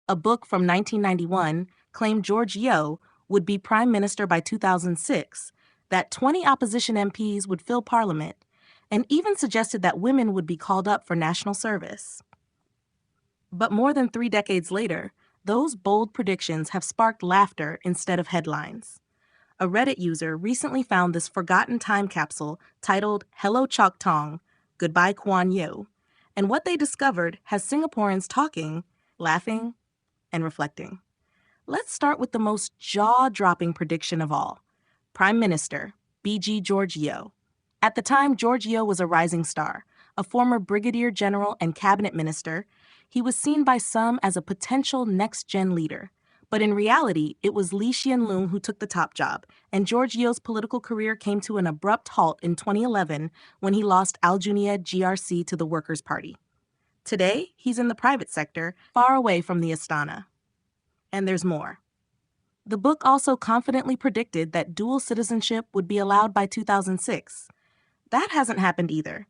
A book from 1991 claimed George Yeo would be prime minister by 2006, that 20 opposition MPs would fill parliament, and even suggested that women would be called up for national service. But more than 3 decades later, those bold predictions have sparked laughter instead of headlines. A Reddit user recently found this forgotten time capsule titled "Hello Chok Tong, Goodbye Kwan Yew," and what they discovered has Singaporeans talking, laughing, and reflecting. Let's start with the most jaw-dropping prediction of all. Prime Minister, BG George Yeo. At the time, George Yeo was a rising star, a former brigadier general and cabinet minister. He was seen by some as a potential next-gen leader. But in reality, it was Hsien Loong who took the top job, and George Yeo's political career came to an abrupt halt in 2011 when he lost Al Junaid GRC to the Workers' Party. Today, he's in the private sector, far away from the Astana. And there's more. The book also confidently predicted that dual citizenship would be allowed by 2006. That hasn't happened either.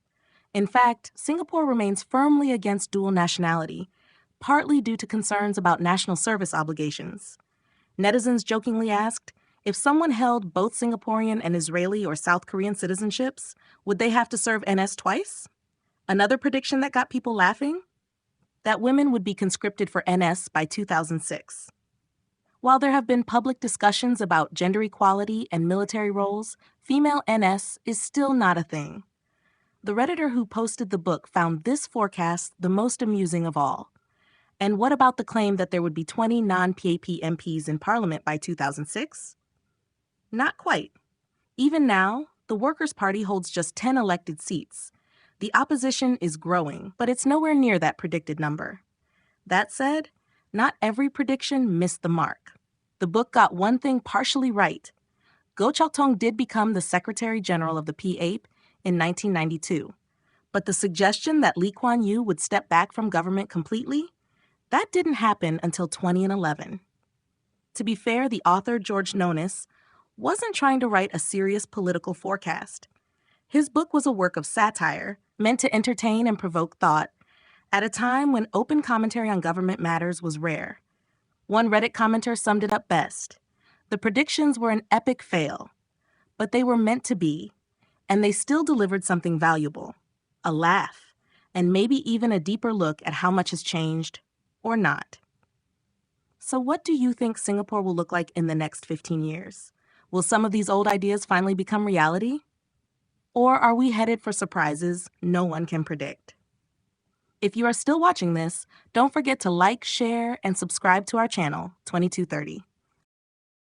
In fact, Singapore remains firmly against dual nationality, partly due to concerns about national service obligations. Netizens jokingly asked, if someone held both Singaporean and Israeli or South Korean citizenships, would they have to serve NS twice? Another prediction that got people laughing? That women would be conscripted for NS by 2006. While there have been public discussions about gender equality and military roles, female NS is still not a thing. The Redditor who posted the book found this forecast the most amusing of all. And what about the claim that there would be 20 non-PAP MPs in Parliament by 2006? Not quite. Even now, the Workers' Party holds just 10 elected seats. The opposition is growing, but it's nowhere near that predicted number. That said, not every prediction missed the mark. The book got one thing partially right. Goh Chok Tong did become the Secretary General of the PAP in 1992. But the suggestion that Lee Kuan Yew would step back from government completely? That didn't happen until 2011. To be fair, the author, George Nonis, wasn't trying to write a serious political forecast. His book was a work of satire, meant to entertain and provoke thought, at a time when open commentary on government matters was rare. One Reddit commenter summed it up best. The predictions were an epic fail, but they were meant to be, and they still delivered something valuable, a laugh, and maybe even a deeper look at how much has changed or not. So what do you think Singapore will look like in the next 15 years? Will some of these old ideas finally become reality? Or are we headed for surprises no one can predict? If you are still watching this, don't forget to like, share, and subscribe to our channel, 2230.